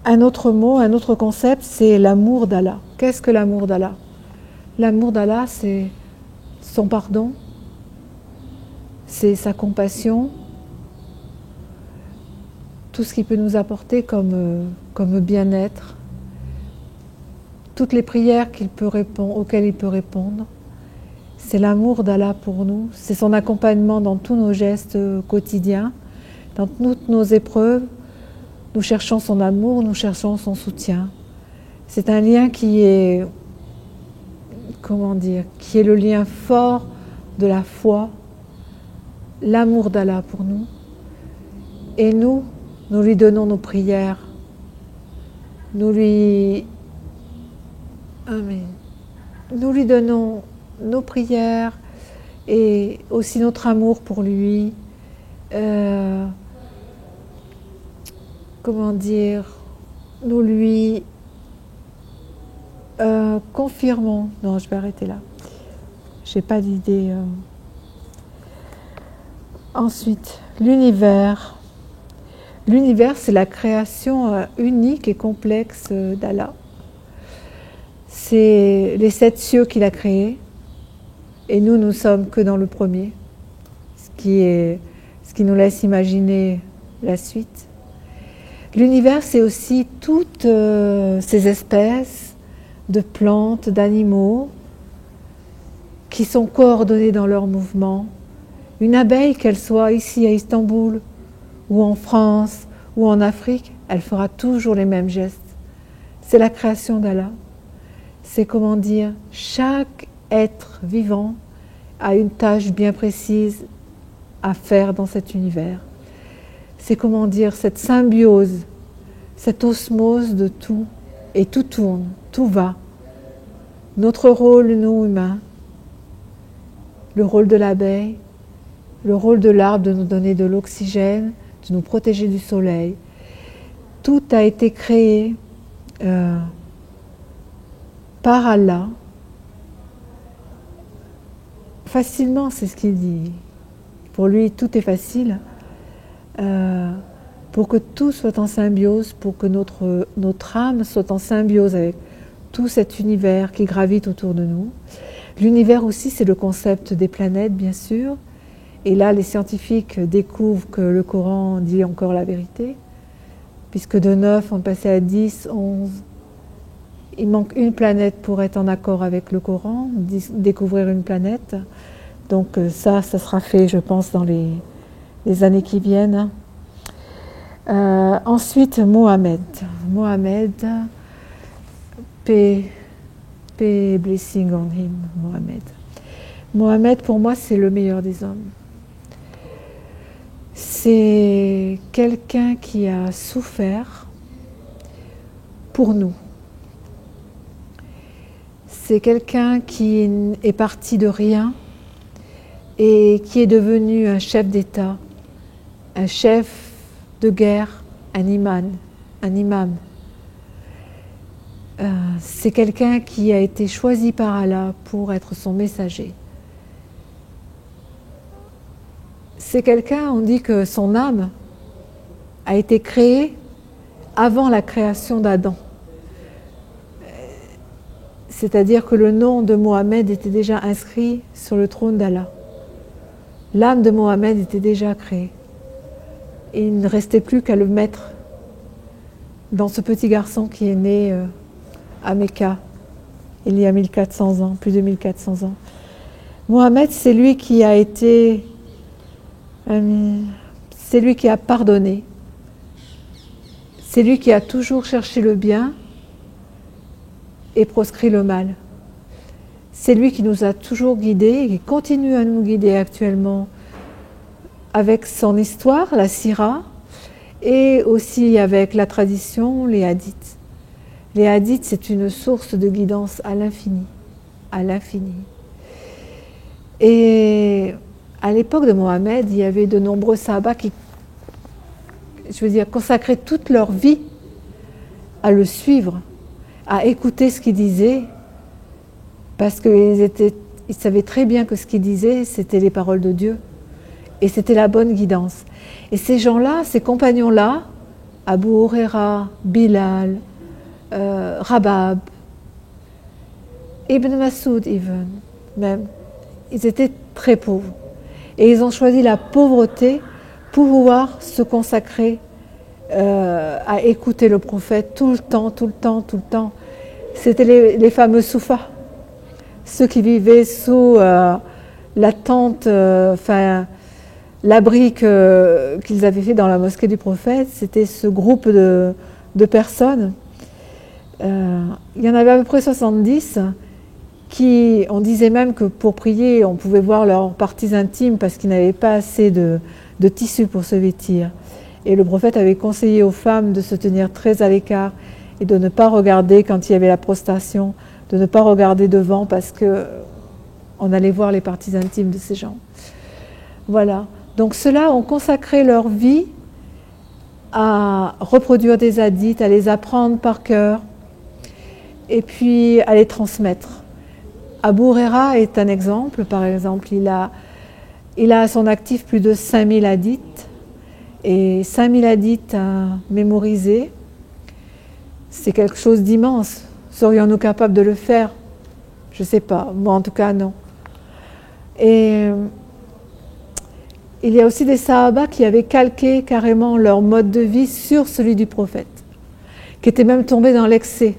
Un autre mot, un autre concept, c'est l'amour d'Allah. Qu'est-ce que l'amour d'Allah? L'amour d'Allah, c'est son pardon, c'est sa compassion, tout ce qu'il peut nous apporter comme bien-être, toutes les prières auxquelles il peut répondre. C'est l'amour d'Allah pour nous, c'est son accompagnement dans tous nos gestes quotidiens, dans toutes nos épreuves. Nous cherchons son amour, nous cherchons son soutien. C'est un lien qui est, qui est le lien fort de la foi, l'amour d'Allah pour nous. Et nous lui donnons nos prières, nous lui donnons nos prières et aussi notre amour pour lui. Nous lui confirmons. Non, je vais arrêter là. J'ai pas d'idée. Ensuite, l'univers. L'univers, c'est la création unique et complexe d'Allah. C'est les 7 cieux qu'il a créés, et nous sommes que dans le premier, ce qui nous laisse imaginer la suite. L'univers, c'est aussi toutes ces espèces de plantes, d'animaux qui sont coordonnées dans leurs mouvements. Une abeille, qu'elle soit ici à Istanbul, ou en France, ou en Afrique, elle fera toujours les mêmes gestes. C'est la création d'Allah. C'est chaque être vivant a une tâche bien précise à faire dans cet univers. C'est cette symbiose, cette osmose de tout, et tout tourne, tout va. Notre rôle, nous humains, le rôle de l'abeille, le rôle de l'arbre de nous donner de l'oxygène, de nous protéger du soleil. Tout a été créé par Allah. Facilement, c'est ce qu'il dit. Pour lui, tout est facile. Pour que tout soit en symbiose, pour que notre âme soit en symbiose avec tout cet univers qui gravite autour de nous. L'univers aussi, c'est le concept des planètes, bien sûr. Et là, les scientifiques découvrent que le Coran dit encore la vérité, puisque de 9, on passait à 10, 11. Il manque une planète pour être en accord avec le Coran, découvrir une planète. Donc ça sera fait, je pense, dans les années qui viennent. Ensuite, Mohammed. Mohammed, paix, blessing on him, Mohammed. Mohammed, pour moi, c'est le meilleur des hommes. C'est quelqu'un qui a souffert pour nous. C'est quelqu'un qui est parti de rien et qui est devenu un chef d'État, un chef de guerre, un imam. C'est quelqu'un qui a été choisi par Allah pour être son messager. C'est quelqu'un, on dit que son âme a été créée avant la création d'Adam. C'est-à-dire que le nom de Mohammed était déjà inscrit sur le trône d'Allah. L'âme de Mohammed était déjà créée. Et il ne restait plus qu'à le mettre dans ce petit garçon qui est né à Mecca, il y a 1400 ans, plus de 1400 ans. Mohammed, c'est lui qui a été... c'est lui qui a pardonné. C'est lui qui a toujours cherché le bien et proscrit le mal. C'est lui qui nous a toujours guidés et qui continue à nous guider actuellement avec son histoire, la Sira, et aussi avec la tradition, les hadiths. Les hadiths, c'est une source de guidance à l'infini, à l'infini. Et à l'époque de Mohammed, il y avait de nombreux sahaba qui, consacraient toute leur vie à le suivre, à écouter ce qu'il disait, parce qu'ils savaient très bien que ce qu'il disait, c'était les paroles de Dieu, et c'était la bonne guidance. Et ces gens-là, ces compagnons-là, Abu Huraira, Bilal, Rabab, Ibn Mas'ud même. Ils étaient très pauvres. Et ils ont choisi la pauvreté pour pouvoir se consacrer à écouter le prophète tout le temps, tout le temps, tout le temps. C'était les fameux soufas, ceux qui vivaient sous la tente, l'abri qu'ils avaient fait dans la mosquée du prophète. C'était ce groupe de personnes. Il y en avait à peu près 70 on disait même que pour prier, on pouvait voir leurs parties intimes parce qu'ils n'avaient pas assez de tissu pour se vêtir. Et le prophète avait conseillé aux femmes de se tenir très à l'écart et de ne pas regarder quand il y avait la prostration, de ne pas regarder devant parce qu'on allait voir les parties intimes de ces gens. Voilà. Donc ceux-là ont consacré leur vie à reproduire des hadiths, à les apprendre par cœur et puis à les transmettre. Abu Huraira est un exemple. Par exemple, il a à son actif plus de 5000 hadiths et 5000 hadiths à mémoriser. C'est quelque chose d'immense. Serions-nous capables de le faire? Je ne sais pas. Moi, en tout cas, non. Et il y a aussi des sahaba qui avaient calqué carrément leur mode de vie sur celui du prophète, qui étaient même tombés dans l'excès.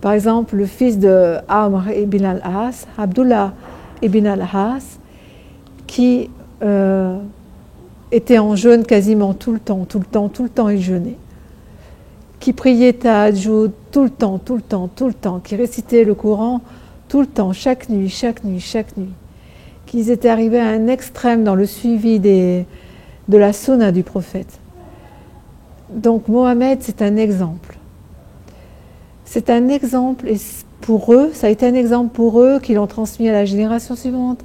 Par exemple, le fils de Amr ibn al-As, Abdullah ibn al-As, qui était en jeûne quasiment tout le temps, il jeûnait. Qui priait tahajjud tout le temps, qui récitait le Coran tout le temps, chaque nuit. Qu'ils étaient arrivés à un extrême dans le suivi de la sunna du prophète. Donc Mohammed, c'est un exemple. C'est un exemple, et pour eux, ça a été un exemple pour eux, qui l'ont transmis à la génération suivante.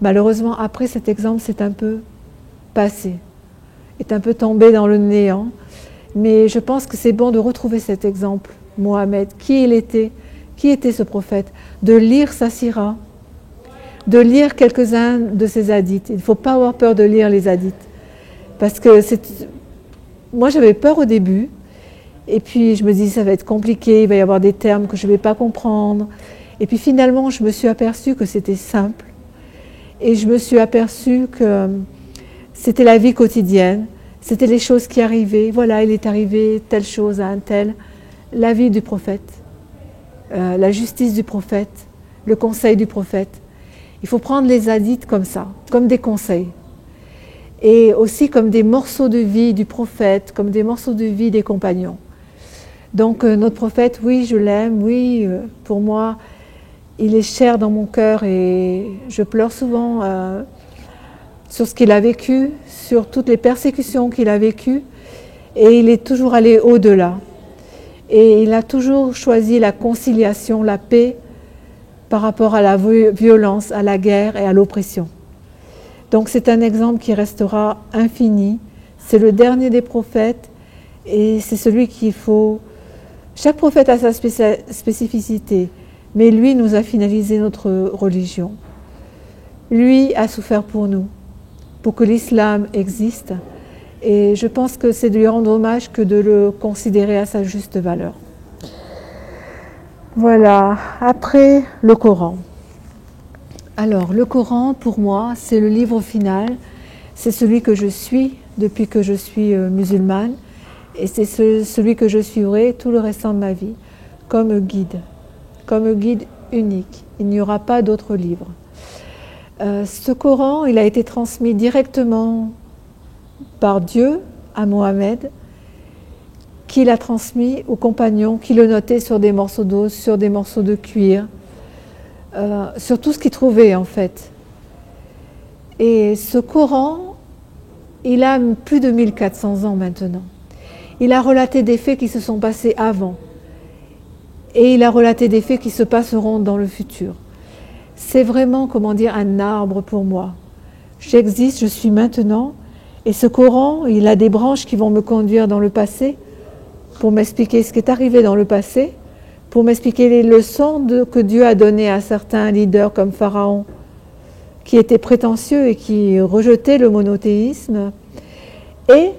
Malheureusement, après cet exemple, c'est un peu passé, est un peu tombé dans le néant. Mais je pense que c'est bon de retrouver cet exemple, Mohammed, qui était ce prophète, de lire sa sira, de lire quelques-uns de ses hadiths. Il ne faut pas avoir peur de lire les hadiths, parce que moi j'avais peur au début, et puis je me dis ça va être compliqué, il va y avoir des termes que je ne vais pas comprendre. Et puis finalement, je me suis aperçue que c'était simple, et je me suis aperçue que c'était la vie quotidienne, c'était les choses qui arrivaient. Voilà, il est arrivé telle chose à un tel, la vie du prophète, la justice du prophète, le conseil du prophète. Il faut prendre les hadiths comme ça, comme des conseils, et aussi comme des morceaux de vie du prophète, comme des morceaux de vie des compagnons. Donc notre prophète, oui, je l'aime, oui, pour moi, il est cher dans mon cœur et je pleure souvent sur ce qu'il a vécu, sur toutes les persécutions qu'il a vécues, et il est toujours allé au-delà. Et il a toujours choisi la conciliation, la paix, par rapport à la violence, à la guerre et à l'oppression. Donc c'est un exemple qui restera infini. C'est le dernier des prophètes et c'est celui qu'il faut... Chaque prophète a sa spécificité, mais lui nous a finalisé notre religion. Lui a souffert pour nous, pour que l'islam existe. Et je pense que c'est de lui rendre hommage que de le considérer à sa juste valeur. Voilà, après le Coran. Alors, le Coran, pour moi, c'est le livre final, c'est celui que je suis depuis que je suis musulmane, et c'est celui que je suivrai tout le restant de ma vie, comme guide unique. Il n'y aura pas d'autre livre. Ce Coran, il a été transmis directement par Dieu à Mohammed, qui l'a transmis aux compagnons, qui le notaient sur des morceaux d'os, sur des morceaux de cuir, sur tout ce qu'ils trouvaient en fait. Et ce Coran, il a plus de 1400 ans maintenant. Il a relaté des faits qui se sont passés avant. Et il a relaté des faits qui se passeront dans le futur. C'est vraiment, comment dire, un arbre pour moi. J'existe, je suis maintenant, et ce Coran, il a des branches qui vont me conduire dans le passé, pour m'expliquer ce qui est arrivé dans le passé, pour m'expliquer les leçons que Dieu a données à certains leaders comme Pharaon, qui étaient prétentieux et qui rejetaient le monothéisme, et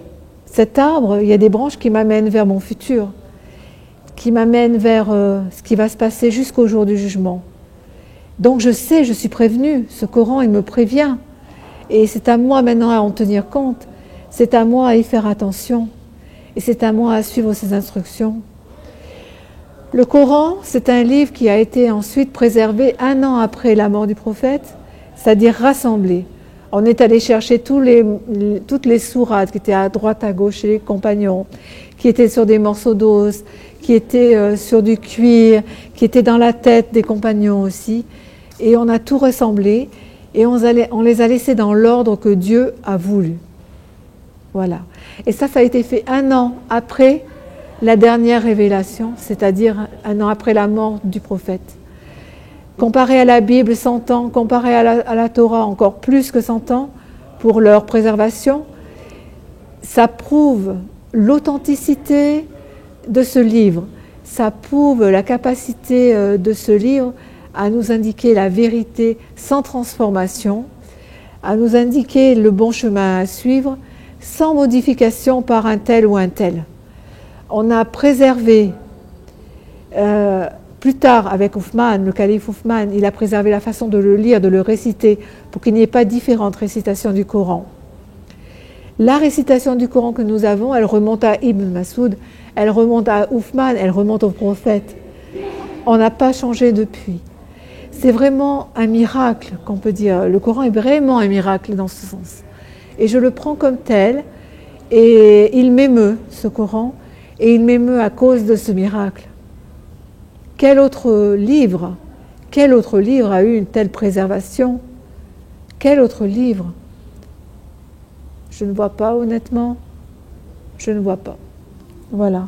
Cet arbre, il y a des branches qui m'amènent vers mon futur, qui m'amènent vers ce qui va se passer jusqu'au jour du jugement. Donc je sais, je suis prévenue, ce Coran, il me prévient. Et c'est à moi maintenant à en tenir compte, c'est à moi à y faire attention, et c'est à moi à suivre ses instructions. Le Coran, c'est un livre qui a été ensuite préservé 1 an après la mort du prophète, c'est-à-dire rassemblé. On est allé chercher toutes les sourates qui étaient à droite, à gauche chez les compagnons, qui étaient sur des morceaux d'os, qui étaient sur du cuir, qui étaient dans la tête des compagnons aussi. Et on a tout rassemblé et on les a laissés dans l'ordre que Dieu a voulu. Voilà. Et ça a été fait 1 an après la dernière révélation, c'est-à-dire 1 an après la mort du prophète. Comparé à la Bible, 100 ans, comparé à la Torah, encore plus que 100 ans, pour leur préservation, ça prouve l'authenticité de ce livre, ça prouve la capacité de ce livre à nous indiquer la vérité sans transformation, à nous indiquer le bon chemin à suivre, sans modification par un tel ou un tel. On a préservé plus tard, avec Uthman, le calife Uthman, il a préservé la façon de le lire, de le réciter, pour qu'il n'y ait pas différentes récitations du Coran. La récitation du Coran que nous avons, elle remonte à Ibn Mas'ud, elle remonte à Uthman, elle remonte au prophète. On n'a pas changé depuis. C'est vraiment un miracle qu'on peut dire. Le Coran est vraiment un miracle dans ce sens. Et je le prends comme tel, et il m'émeut, ce Coran, et il m'émeut à cause de ce miracle. Quel autre livre a eu une telle préservation? Quel autre livre? Je ne vois pas, honnêtement. Je ne vois pas. Voilà.